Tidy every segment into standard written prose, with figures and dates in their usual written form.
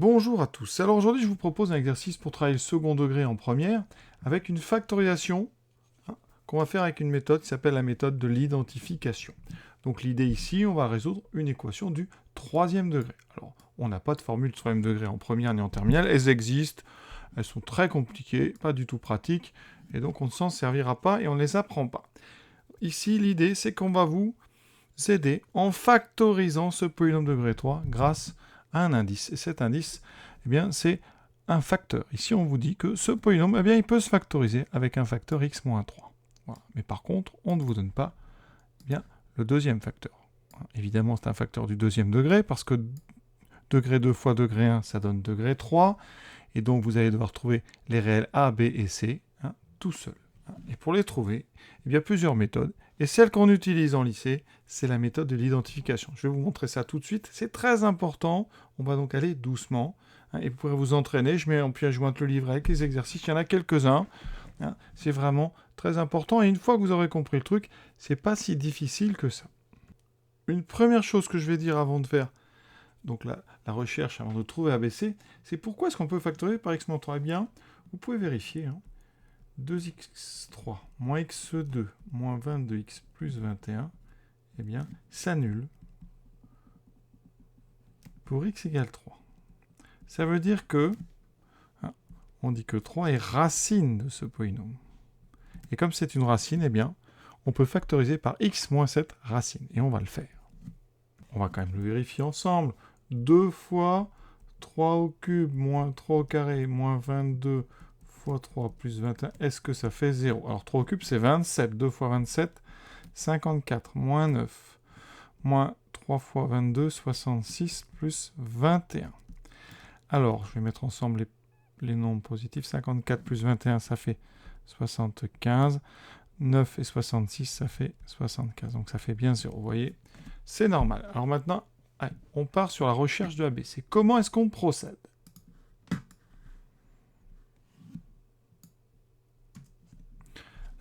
Bonjour à tous. Alors aujourd'hui, je vous propose un exercice pour travailler le second degré en première avec une factorisation qu'on va faire avec une méthode qui s'appelle la méthode de l'identification. Donc l'idée ici, on va résoudre une équation du troisième degré. Alors, on n'a pas de formule de troisième degré en première ni en terminale. Elles existent, elles sont très compliquées, pas du tout pratiques, et donc on ne s'en servira pas et on ne les apprend pas. Ici, l'idée, c'est qu'on va vous aider en factorisant ce polynôme de degré 3 grâce à un indice. Et cet indice, eh bien, c'est un facteur. Ici, on vous dit que ce polynôme, eh bien, il peut se factoriser avec un facteur x-3. Voilà. Mais par contre, on ne vous donne pas eh bien, le deuxième facteur. Évidemment, c'est un facteur du deuxième degré, parce que degré 2 fois degré 1, ça donne degré 3. Et donc, vous allez devoir trouver les réels a, b et c, tout seul. Et pour les trouver, il y a plusieurs méthodes. Et celle qu'on utilise en lycée, c'est la méthode de l'identification. Je vais vous montrer ça tout de suite. C'est très important. On va donc aller doucement. Et vous pourrez vous entraîner. Je mets en pièce jointe le livre avec les exercices. Il y en a quelques-uns. C'est vraiment très important. Et une fois que vous aurez compris le truc, c'est pas si difficile que ça. Une première chose que je vais dire avant de faire donc la recherche, avant de trouver ABC, c'est pourquoi est-ce qu'on peut factoriser par x-3 ? Eh bien, vous pouvez vérifier. 2x3 moins x2 moins 22x plus 21, eh bien, s'annule pour x égale 3. Ça veut dire que, on dit que 3 est racine de ce polynôme. Et comme c'est une racine, eh bien, on peut factoriser par x moins cette racine. Et on va le faire. On va quand même le vérifier ensemble. 2 fois 3 au cube moins 3 au carré moins 22 fois 3 plus 21, est-ce que ça fait 0 ? Alors 3 au cube, c'est 27. 2 fois 27, 54. Moins 9. Moins 3 fois 22, 66 plus 21. Alors, je vais mettre ensemble les nombres positifs. 54 plus 21, ça fait 75. 9 et 66, ça fait 75. Donc ça fait bien 0. Vous voyez, c'est normal. Alors maintenant, allez, on part sur la recherche de ABC. Comment est-ce qu'on procède ?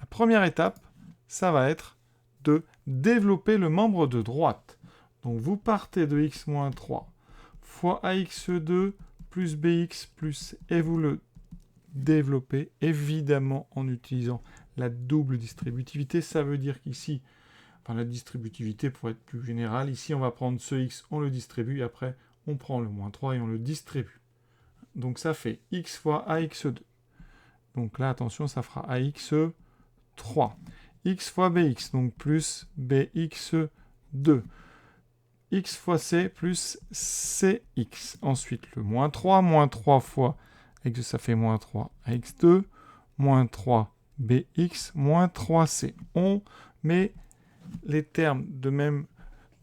La première étape, ça va être de développer le membre de droite. Donc vous partez de x-3 fois ax2 plus bx plus, et vous le développez, évidemment en utilisant la double distributivité. Ça veut dire qu'ici, la distributivité pour être plus générale, ici on va prendre ce x, on le distribue, et après on prend le moins 3 et on le distribue. Donc ça fait x fois ax2. Donc là, attention, ça fera ax3. X fois bx, donc plus bx2. X fois c plus cx. Ensuite, le moins 3 fois x, ça fait moins 3 ax2, moins 3 bx, moins 3c. On met les termes de même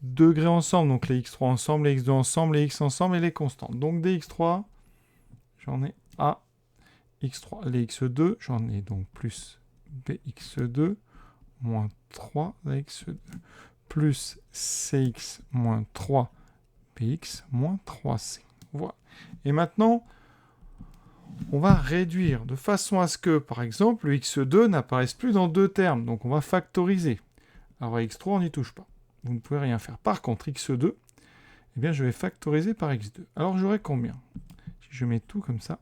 degré ensemble, donc les x3 ensemble, les x2 ensemble, les x ensemble et les constantes. Donc des x3, j'en ai a x3. Les x2, j'en ai donc plus bx2, moins 3 x2, plus cx moins 3 bx moins 3c. Voilà. Et maintenant, on va réduire de façon à ce que, par exemple, le x2 n'apparaisse plus dans deux termes. Donc on va factoriser. Alors x3, on n'y touche pas. Vous ne pouvez rien faire. Par contre, x2, eh bien, je vais factoriser par x2. Alors j'aurai combien ? Si je mets tout comme ça,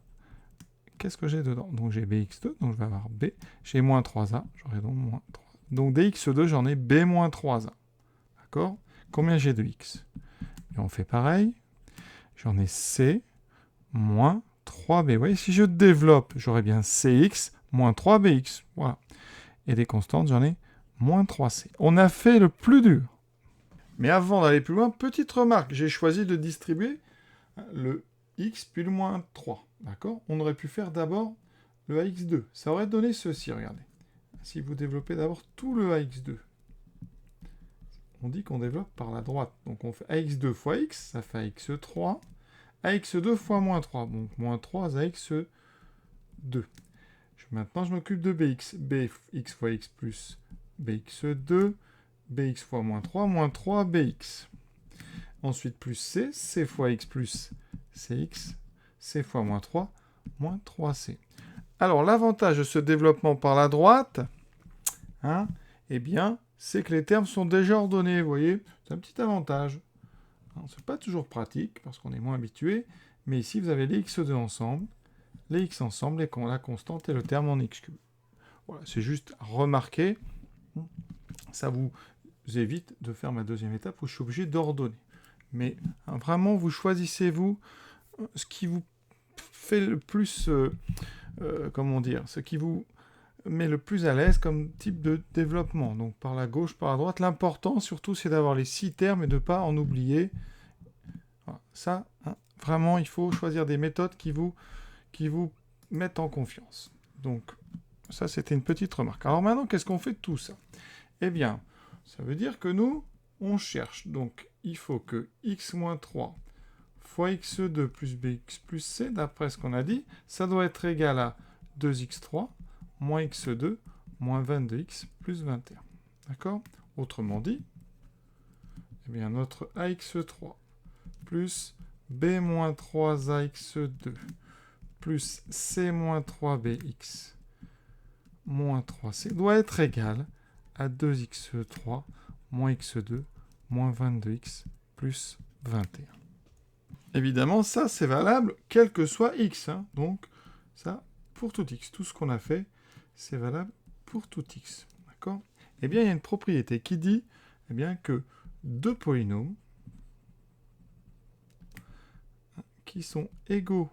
qu'est-ce que j'ai dedans ? Donc j'ai bx2, donc je vais avoir b. J'ai moins 3a, j'aurai donc moins 3. Donc dx2, j'en ai b moins 3a. D'accord ? Combien j'ai de x ? Et on fait pareil. J'en ai c moins 3b. Vous voyez, si je développe, j'aurai bien cx moins 3bx. Voilà. Et des constantes, j'en ai moins 3c. On a fait le plus dur. Mais avant d'aller plus loin, petite remarque. J'ai choisi de distribuer le x puis le moins 3. D'accord ? On aurait pu faire d'abord le ax2. Ça aurait donné ceci, regardez. Si vous développez d'abord tout le ax2, on dit qu'on développe par la droite. Donc on fait ax2 fois x, ça fait ax3. ax2 fois moins 3, donc moins 3 ax2. Maintenant, je m'occupe de bx. bx fois x plus bx2, bx fois moins 3 bx. Ensuite, plus c, c fois x plus cx, c fois moins 3c. Alors, l'avantage de ce développement par la droite, eh bien, c'est que les termes sont déjà ordonnés, vous voyez, c'est un petit avantage. C'est pas toujours pratique, parce qu'on est moins habitué, Mais ici, vous avez les x2 ensemble, les x ensemble, et la constante et le terme en x cube. Voilà, c'est juste à remarquer. Ça vous évite de faire ma deuxième étape où je suis obligé d'ordonner. Mais vraiment, vous choisissez, vous, ce qui vous fait le plus... comment dire, ce qui vous met le plus à l'aise comme type de développement. Donc par la gauche, par la droite. L'important surtout, c'est d'avoir les 6 termes et de ne pas en oublier. Voilà. Ça, vraiment, il faut choisir des méthodes qui vous mettent en confiance. Donc ça, c'était une petite remarque. Alors maintenant, qu'est-ce qu'on fait de tout ça? Eh bien, ça veut dire que nous, on cherche. Donc il faut que x-3 fois x2 plus bx plus c, d'après ce qu'on a dit, ça doit être égal à 2x3 moins x2 moins 22x plus 21. D'accord? Autrement dit, eh bien notre ax3 plus b moins 3ax2 plus c moins 3bx moins 3c doit être égal à 2x3 moins x2 moins 22x plus 21. Évidemment, ça, c'est valable quel que soit x. Hein. Donc, ça, pour tout x. Tout ce qu'on a fait, c'est valable pour tout x. D'accord? Eh bien, il y a une propriété qui dit eh bien, que deux polynômes qui sont égaux,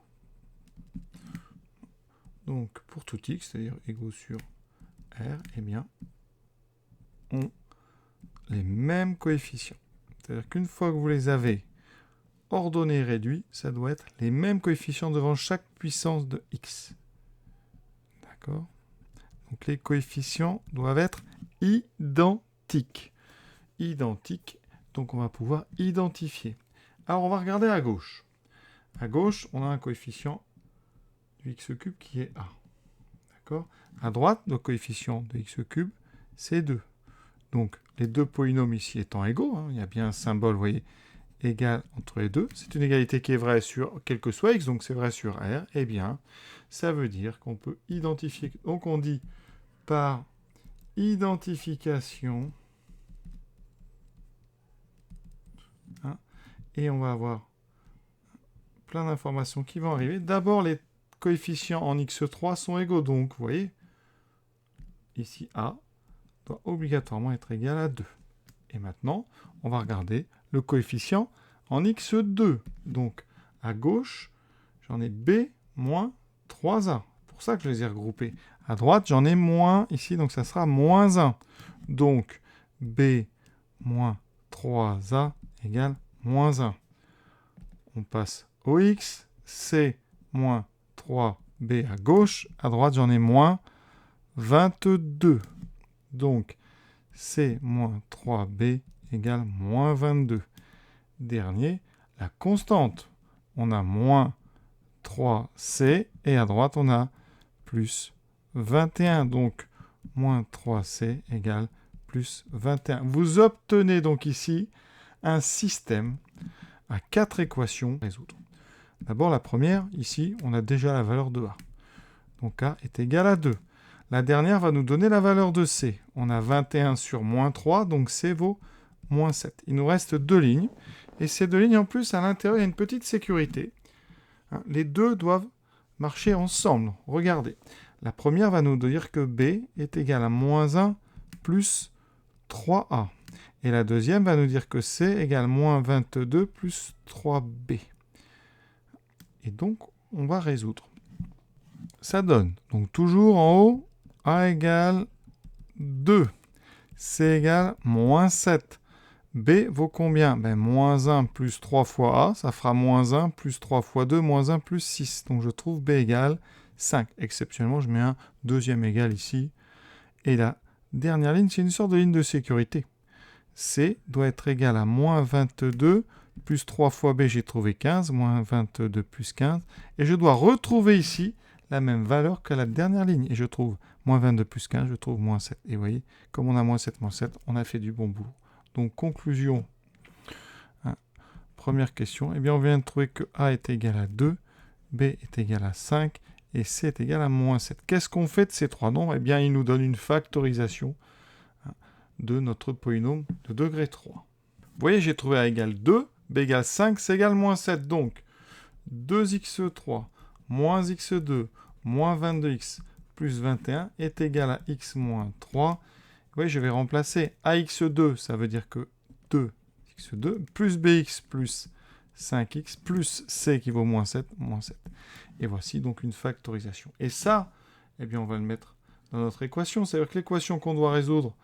donc pour tout x, c'est-à-dire égaux sur R, eh bien, ont les mêmes coefficients. C'est-à-dire qu'une fois que vous les avez ordonnés et réduits, ça doit être les mêmes coefficients devant chaque puissance de x. D'accord? Donc les coefficients doivent être identiques. Identiques, donc on va pouvoir identifier. Alors on va regarder à gauche. À gauche, on a un coefficient du x³ qui est a. D'accord? À droite, le coefficient de x³, c'est 2. Donc les deux polynômes ici étant égaux, hein, il y a bien un symbole, vous voyez, égal entre les deux. C'est une égalité qui est vraie sur quel que soit x, donc c'est vrai sur R. Eh bien, ça veut dire qu'on peut identifier... Donc on dit par identification, hein, et on va avoir plein d'informations qui vont arriver. D'abord, les coefficients en x3 sont égaux, donc vous voyez, ici A doit obligatoirement être égal à 2. Et maintenant, on va regarder le coefficient en x2. Donc, à gauche, j'en ai B moins 3A. C'est pour ça que je les ai regroupés. À droite, j'en ai moins ici, donc ça sera moins 1. Donc, B moins 3A égale moins 1. On passe au x, C moins 3B à gauche. À droite, j'en ai moins 22. Donc, C moins 3B égale moins 22. Dernier, la constante. On a moins 3C et à droite, on a plus 21. Donc, moins 3C égale plus 21. Vous obtenez donc ici un système à 4 équations à résoudre. D'abord, la première, ici, on a déjà la valeur de A. Donc A est égal à 2. La dernière va nous donner la valeur de C. On a 21 sur moins 3, donc C vaut moins 7. Il nous reste deux lignes. Et ces deux lignes, en plus, à l'intérieur, il y a une petite sécurité. Les deux doivent marcher ensemble. Regardez. La première va nous dire que B est égal à moins 1 plus 3A. Et la deuxième va nous dire que C égale moins 22 plus 3B. Et donc, on va résoudre. Ça donne, donc toujours en haut, A égale 2. C égale moins 7. B vaut combien? Moins 1 plus 3 fois A, ça fera moins 1 plus 3 fois 2, moins 1 plus 6. Donc je trouve B égale 5. Exceptionnellement, je mets un deuxième égal ici. Et la dernière ligne, c'est une sorte de ligne de sécurité. C doit être égal à moins 22 plus 3 fois B, j'ai trouvé 15, moins 22 plus 15. Et je dois retrouver ici la même valeur que la dernière ligne. Et je trouve moins 22 plus 15, je trouve moins 7. Et vous voyez, comme on a moins 7, on a fait du bon boulot. Donc, conclusion. Première question. Eh bien, on vient de trouver que A est égal à 2, B est égal à 5 et C est égal à moins 7. Qu'est-ce qu'on fait de ces trois nombres? Eh bien, il nous donne une factorisation de notre polynôme de degré 3. Vous voyez, j'ai trouvé A égale 2, B égale 5, C égale moins 7. Donc, 2x3 moins x2 moins 22x plus 21 est égal à x moins 3. Oui, je vais remplacer ax2, ça veut dire que 2x2 plus bx plus 5x plus c qui vaut moins 7, moins 7. Et voici donc une factorisation. Et ça, eh bien, on va le mettre dans notre équation. C'est-à-dire que l'équation qu'on doit résoudre,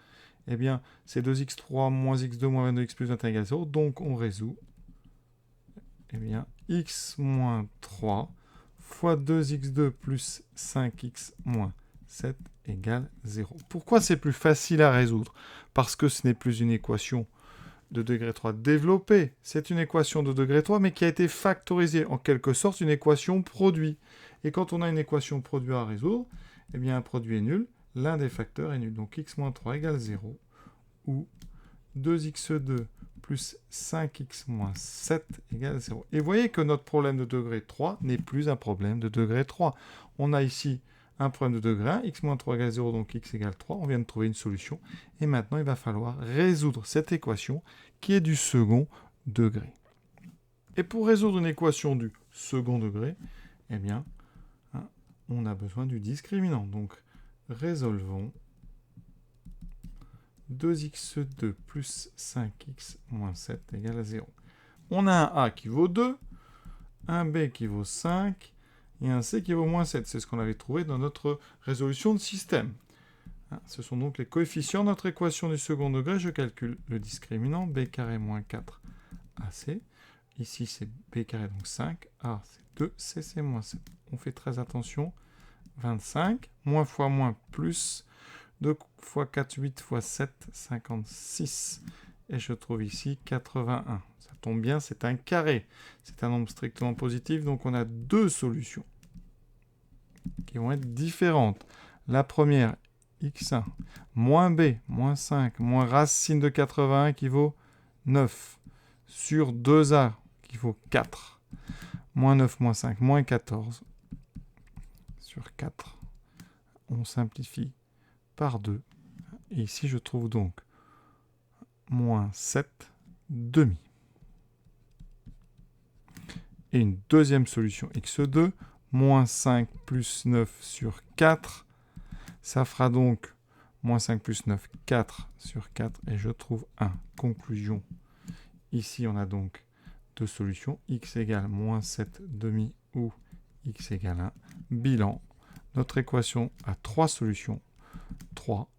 eh bien, c'est 2x3 moins x2 moins 22x plus 21 égale 0. Donc, on résout, eh bien, x moins 3 fois 2x2 plus 5x moins 7 égale 0. Pourquoi c'est plus facile à résoudre? Parce que ce n'est plus une équation de degré 3 développée. C'est une équation de degré 3, mais qui a été factorisée. En quelque sorte, une équation produit. Et quand on a une équation produit à résoudre, eh bien, un produit est nul. L'un des facteurs est nul. Donc, x moins 3 égale 0. Ou 2x2 plus 5x moins 7 égale 0. Et vous voyez que notre problème de degré 3 n'est plus un problème de degré 3. On a ici un problème de degré 1, x moins 3 égale 0, donc x égale 3. On vient de trouver une solution. Et maintenant, il va falloir résoudre cette équation qui est du second degré. Et pour résoudre une équation du second degré, eh bien, on a besoin du discriminant. Donc, résolvons 2x2 plus 5x moins 7 égale 0. On a un a qui vaut 2, un b qui vaut 5, et un c qui vaut moins 7. C'est ce qu'on avait trouvé dans notre résolution de système. Ce sont donc les coefficients de notre équation du second degré. Je calcule le discriminant, b carré moins 4 ac. Ici, c'est b carré, donc 5. A, c'est 2. C, c'est moins 7. On fait très attention. 25. Moins fois moins plus. 2 fois 4, 8 fois 7, 56. Et je trouve ici 81. Ça tombe bien, c'est un carré. C'est un nombre strictement positif, donc on a deux solutions qui vont être différentes. La première, x1, moins b, moins 5, moins racine de 81 qui vaut 9, sur 2a qui vaut 4, moins 9, moins 5, moins 14, sur 4. On simplifie par 2. Et ici, je trouve donc moins 7 demi. Et une deuxième solution, x2, moins 5 plus 9 sur 4. Ça fera donc moins 5 plus 9, 4 sur 4. Et je trouve 1. Conclusion. Ici, on a donc deux solutions. X égale moins 7 demi ou x égale 1. Bilan. Notre équation a trois solutions. 3,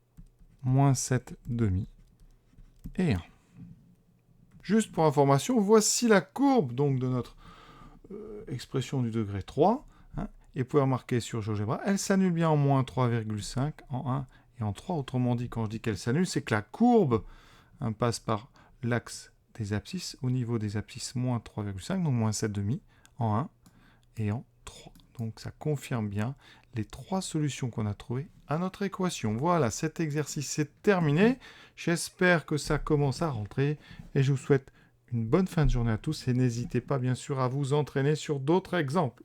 moins 7 demi et 1. Juste pour information, voici la courbe donc de notre expression du degré 3. Et vous pouvez remarquer sur GeoGebra, elle s'annule bien en moins 3,5, en 1 et en 3. Autrement dit, quand je dis qu'elle s'annule, c'est que la courbe passe par l'axe des abscisses, au niveau des abscisses moins 3,5, donc moins 7 demi, en 1 et en 3. Donc ça confirme bien les trois solutions qu'on a trouvées à notre équation. Voilà, cet exercice est terminé. J'espère que ça commence à rentrer et je vous souhaite une bonne fin de journée à tous et n'hésitez pas bien sûr à vous entraîner sur d'autres exemples.